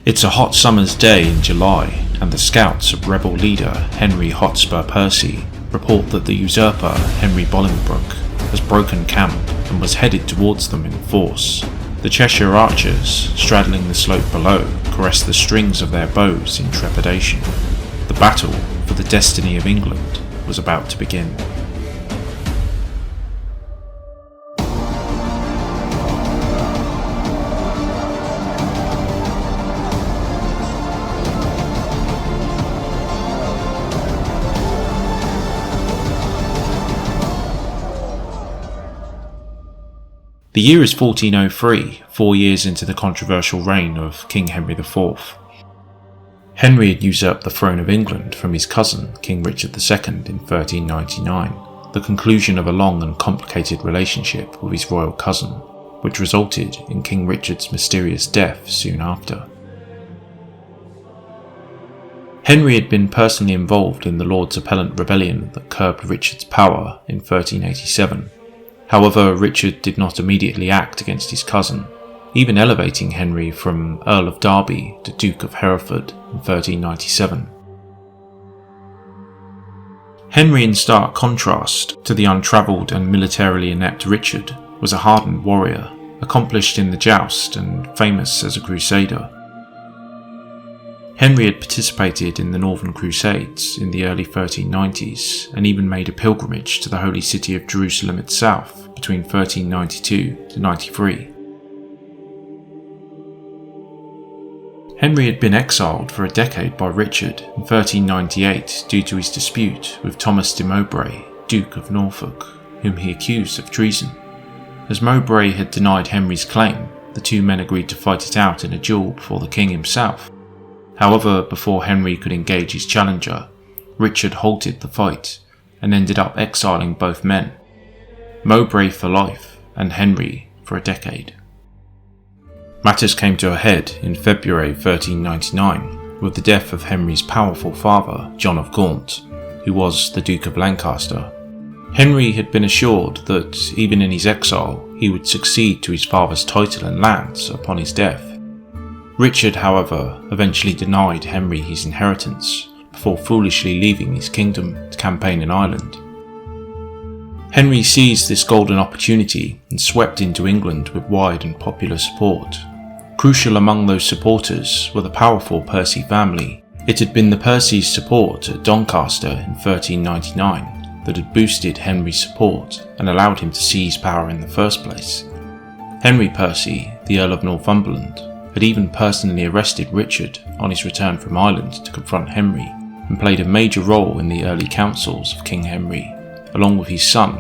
It's a hot summer's day in July, and the scouts of rebel leader Henry Hotspur Percy report that the usurper Henry Bolingbroke has broken camp and was headed towards them in force. The Cheshire archers, straddling the slope below, caress the strings of their bows in trepidation. The battle for the destiny of England was about to begin. The year is 1403, 4 years into the controversial reign of King Henry IV. Henry had usurped the throne of England from his cousin, King Richard II, in 1399, the conclusion of a long and complicated relationship with his royal cousin, which resulted in King Richard's mysterious death soon after. Henry had been personally involved in the Lords Appellant Rebellion that curbed Richard's power in 1387. However, Richard did not immediately act against his cousin, even elevating Henry from Earl of Derby to Duke of Hereford in 1397. Henry, in stark contrast to the untravelled and militarily inept Richard, was a hardened warrior, accomplished in the joust and famous as a crusader. Henry had participated in the Northern Crusades in the early 1390s and even made a pilgrimage to the holy city of Jerusalem itself between 1392 to 93. Henry had been exiled for a decade by Richard in 1398 due to his dispute with Thomas de Mowbray, Duke of Norfolk, whom he accused of treason. As Mowbray had denied Henry's claim, the two men agreed to fight it out in a duel before the king himself. However, before Henry could engage his challenger, Richard halted the fight and ended up exiling both men, Mowbray for life and Henry for a decade. Matters came to a head in February 1399 with the death of Henry's powerful father, John of Gaunt, who was the Duke of Lancaster. Henry had been assured that, even in his exile, he would succeed to his father's title and lands upon his death. Richard, however, eventually denied Henry his inheritance before foolishly leaving his kingdom to campaign in Ireland. Henry seized this golden opportunity and swept into England with wide and popular support. Crucial among those supporters were the powerful Percy family. It had been the Percy's support at Doncaster in 1399 that had boosted Henry's support and allowed him to seize power in the first place. Henry Percy, the Earl of Northumberland, had even personally arrested Richard on his return from Ireland to confront Henry, and played a major role in the early councils of King Henry, along with his son,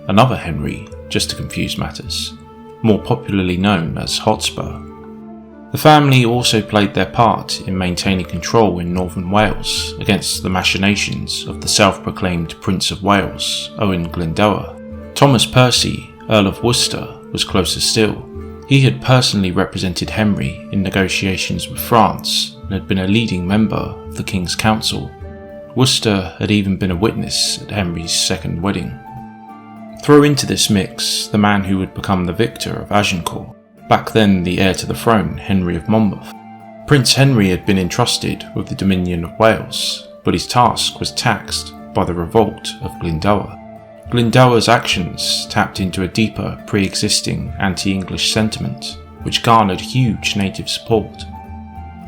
another Henry, just to confuse matters, more popularly known as Hotspur. The family also played their part in maintaining control in northern Wales against the machinations of the self-proclaimed Prince of Wales, Owen Glendower. Thomas Percy, Earl of Worcester, was closer still. He had personally represented Henry in negotiations with France and had been a leading member of the King's Council. Worcester had even been a witness at Henry's second wedding. Throw into this mix the man who would become the victor of Agincourt, back then the heir to the throne, Henry of Monmouth. Prince Henry had been entrusted with the Dominion of Wales, but his task was taxed by the revolt of Glendower. Glendower's actions tapped into a deeper, pre-existing anti-English sentiment, which garnered huge native support.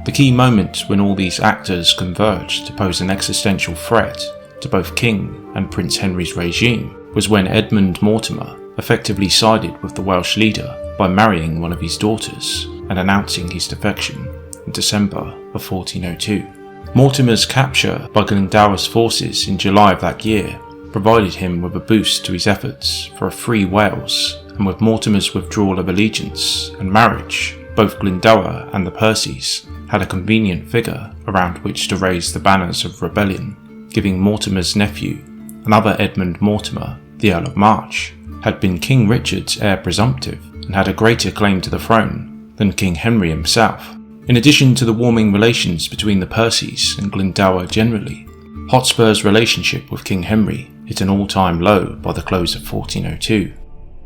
The key moment when all these actors converged to pose an existential threat to both King and Prince Henry's regime was when Edmund Mortimer effectively sided with the Welsh leader by marrying one of his daughters and announcing his defection in December of 1402. Mortimer's capture by Glendower's forces in July of that year provided him with a boost to his efforts for a free Wales, and with Mortimer's withdrawal of allegiance and marriage, both Glendower and the Percys had a convenient figure around which to raise the banners of rebellion, giving Mortimer's nephew, another Edmund Mortimer, the Earl of March, had been King Richard's heir presumptive and had a greater claim to the throne than King Henry himself. In addition to the warming relations between the Percys and Glendower generally, Hotspur's relationship with King Henry hit an all-time low by the close of 1402.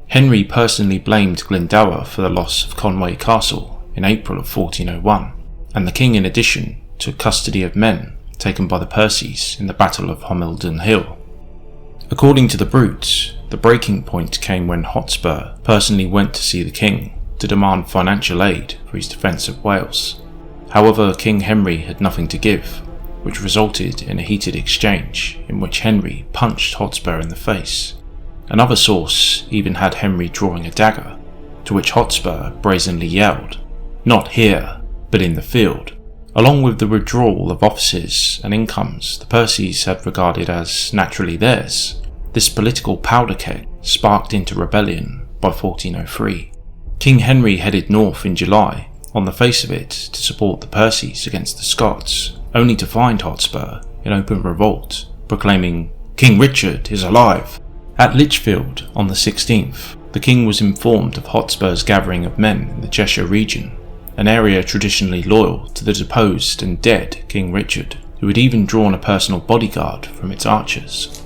Henry personally blamed Glendower for the loss of Conway Castle in April of 1401, and the king in addition took custody of men taken by the Percys in the Battle of Homildon Hill. According to the Brutes, the breaking point came when Hotspur personally went to see the king to demand financial aid for his defence of Wales. However, King Henry had nothing to give, which resulted in a heated exchange in which Henry punched Hotspur in the face. Another source even had Henry drawing a dagger, to which Hotspur brazenly yelled, "Not here, but in the field." Along with the withdrawal of offices and incomes the Percys had regarded as naturally theirs, this political powder keg sparked into rebellion by 1403. King Henry headed north in July, on the face of it, to support the Percys against the Scots, only to find Hotspur in open revolt, proclaiming, "King Richard is alive." At Lichfield on the 16th, the king was informed of Hotspur's gathering of men in the Cheshire region, an area traditionally loyal to the deposed and dead King Richard, who had even drawn a personal bodyguard from its archers.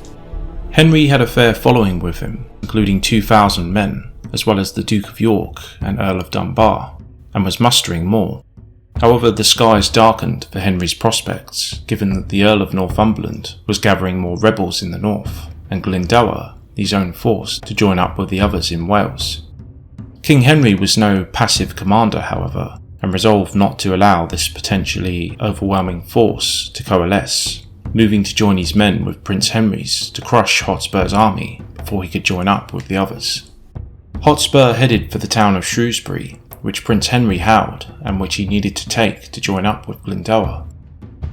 Henry had a fair following with him, including 2,000 men, as well as the Duke of York and Earl of Dunbar, and was mustering more. However, the skies darkened for Henry's prospects, given that the Earl of Northumberland was gathering more rebels in the north, and Glendower, his own force, to join up with the others in Wales. King Henry was no passive commander, however, and resolved not to allow this potentially overwhelming force to coalesce, moving to join his men with Prince Henry's to crush Hotspur's army before he could join up with the others. Hotspur headed for the town of Shrewsbury, which Prince Henry held and which he needed to take to join up with Glendower.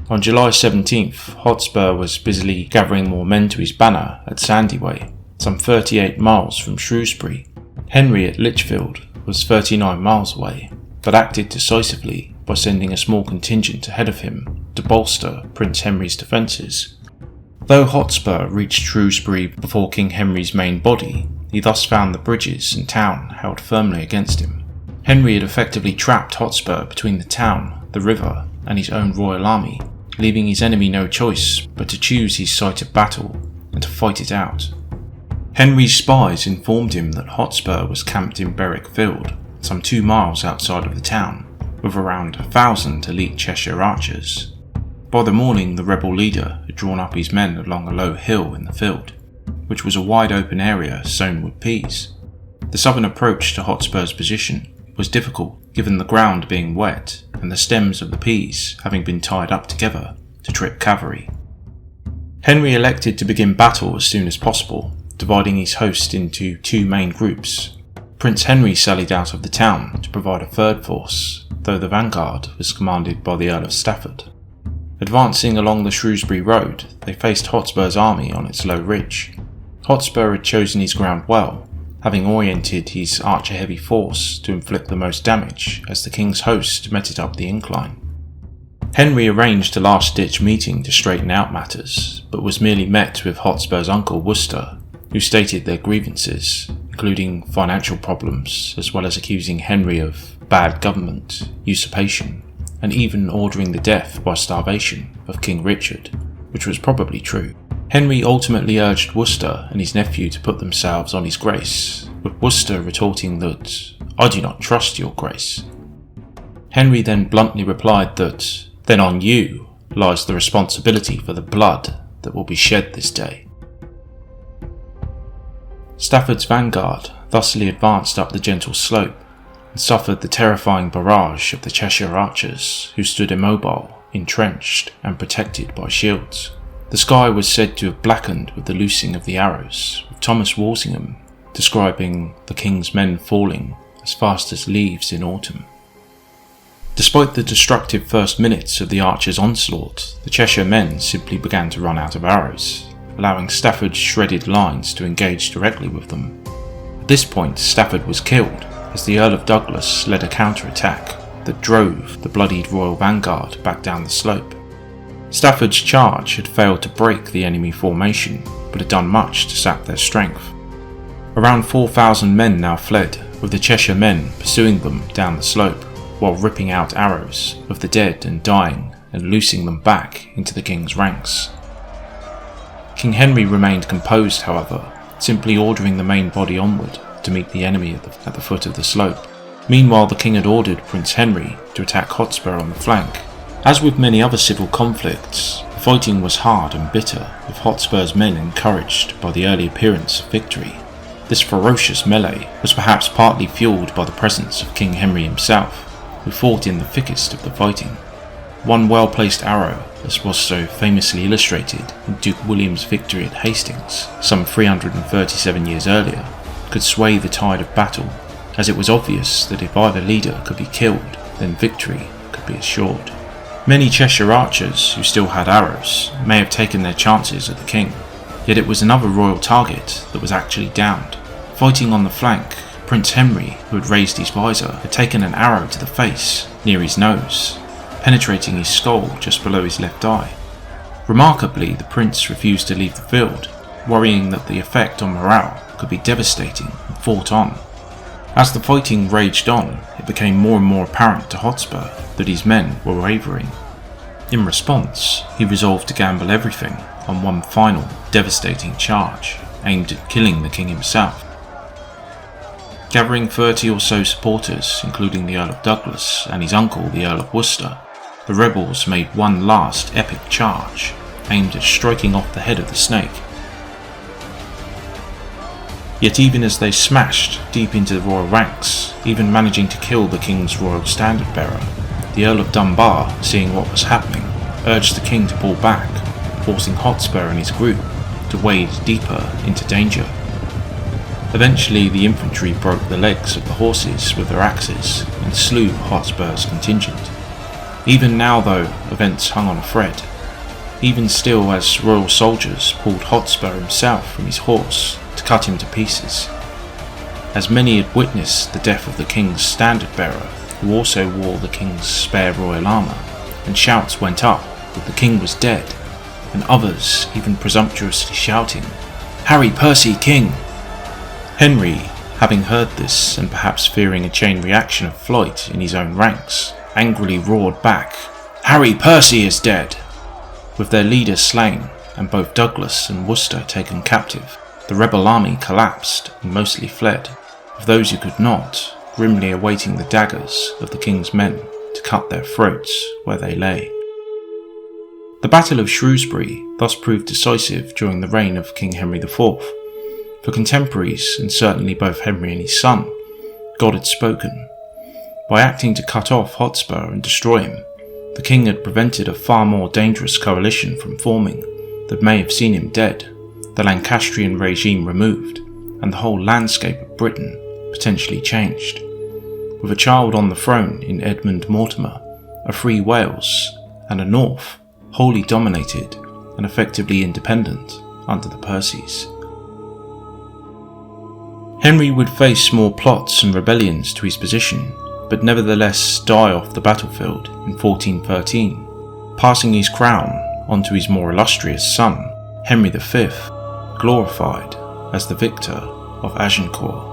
On July 17th, Hotspur was busily gathering more men to his banner at Sandyway, some 38 miles from Shrewsbury. Henry at Lichfield was 39 miles away, but acted decisively by sending a small contingent ahead of him to bolster Prince Henry's defences. Though Hotspur reached Shrewsbury before King Henry's main body, he thus found the bridges and town held firmly against him. Henry had effectively trapped Hotspur between the town, the river, and his own royal army, leaving his enemy no choice but to choose his site of battle and to fight it out. Henry's spies informed him that Hotspur was camped in Berwick Field, some 2 miles outside of the town, with around 1,000 elite Cheshire archers. By the morning, the rebel leader had drawn up his men along a low hill in the field, which was a wide open area sown with peas. The southern approach to Hotspur's position was difficult, given the ground being wet and the stems of the peas having been tied up together to trip cavalry. Henry elected to begin battle as soon as possible, dividing his host into 2 main groups. Prince Henry sallied out of the town to provide a third force, though the vanguard was commanded by the Earl of Stafford. Advancing along the Shrewsbury road, they faced Hotspur's army on its low ridge. Hotspur had chosen his ground well, having oriented his archer-heavy force to inflict the most damage as the king's host met it up the incline. Henry arranged a last-ditch meeting to straighten out matters, but was merely met with Hotspur's uncle Worcester, who stated their grievances, including financial problems, as well as accusing Henry of bad government, usurpation, and even ordering the death by starvation of King Richard, which was probably true. Henry ultimately urged Worcester and his nephew to put themselves on his grace, with Worcester retorting that, "I do not trust your grace." Henry then bluntly replied that, "Then on you lies the responsibility for the blood that will be shed this day." Stafford's vanguard thusly advanced up the gentle slope and suffered the terrifying barrage of the Cheshire archers, who stood immobile, entrenched and protected by shields. The sky was said to have blackened with the loosing of the arrows, with Thomas Walsingham describing the king's men falling as fast as leaves in autumn. Despite the destructive first minutes of the archers' onslaught, the Cheshire men simply began to run out of arrows, allowing Stafford's shredded lines to engage directly with them. At this point, Stafford was killed as the Earl of Douglas led a counter-attack that drove the bloodied royal vanguard back down the slope. Stafford's charge had failed to break the enemy formation, but had done much to sap their strength. Around 4,000 men now fled, with the Cheshire men pursuing them down the slope, while ripping out arrows of the dead and dying and loosing them back into the king's ranks. King Henry remained composed, however, simply ordering the main body onward to meet the enemy at the foot of the slope. Meanwhile, the king had ordered Prince Henry to attack Hotspur on the flank. As with many other civil conflicts, the fighting was hard and bitter, with Hotspur's men encouraged by the early appearance of victory. This ferocious melee was perhaps partly fueled by the presence of King Henry himself, who fought in the thickest of the fighting. One well-placed arrow, as was so famously illustrated in Duke William's victory at Hastings some 337 years earlier, could sway the tide of battle, as it was obvious that if either leader could be killed, then victory could be assured. Many Cheshire archers who still had arrows may have taken their chances at the king, yet it was another royal target that was actually downed. Fighting on the flank, Prince Henry, who had raised his visor, had taken an arrow to the face, near his nose, penetrating his skull just below his left eye. Remarkably, the prince refused to leave the field, worrying that the effect on morale could be devastating, and fought on. As the fighting raged on, it became more and more apparent to Hotspur that his men were wavering. In response, he resolved to gamble everything on one final, devastating charge, aimed at killing the king himself. Gathering 30 or so supporters, including the Earl of Douglas and his uncle the Earl of Worcester, the rebels made one last epic charge, aimed at striking off the head of the snake. Yet even as they smashed deep into the royal ranks, even managing to kill the king's royal standard bearer, the Earl of Dunbar, seeing what was happening, urged the king to pull back, forcing Hotspur and his group to wade deeper into danger. Eventually the infantry broke the legs of the horses with their axes and slew Hotspur's contingent. Even now though, events hung on a thread. Even still, as royal soldiers pulled Hotspur himself from his horse to cut him to pieces. As many had witnessed the death of the king's standard bearer, who also wore the king's spare royal armour, and shouts went up that the king was dead, and others even presumptuously shouting, "Harry Percy King!" Henry, having heard this and perhaps fearing a chain reaction of flight in his own ranks, angrily roared back, "Harry Percy is dead!" With their leader slain and both Douglas and Worcester taken captive, the rebel army collapsed and mostly fled, with those who could not grimly awaiting the daggers of the king's men to cut their throats where they lay. The Battle of Shrewsbury thus proved decisive during the reign of King Henry IV. For contemporaries, and certainly both Henry and his son, God had spoken. By acting to cut off Hotspur and destroy him, the king had prevented a far more dangerous coalition from forming that may have seen him dead, the Lancastrian regime removed, and the whole landscape of Britain potentially changed. With a child on the throne in Edmund Mortimer, a free Wales, and a north wholly dominated and effectively independent under the Percys. Henry would face more plots and rebellions to his position, but nevertheless die off the battlefield in 1413, passing his crown on to his more illustrious son, Henry V, glorified as the victor of Agincourt.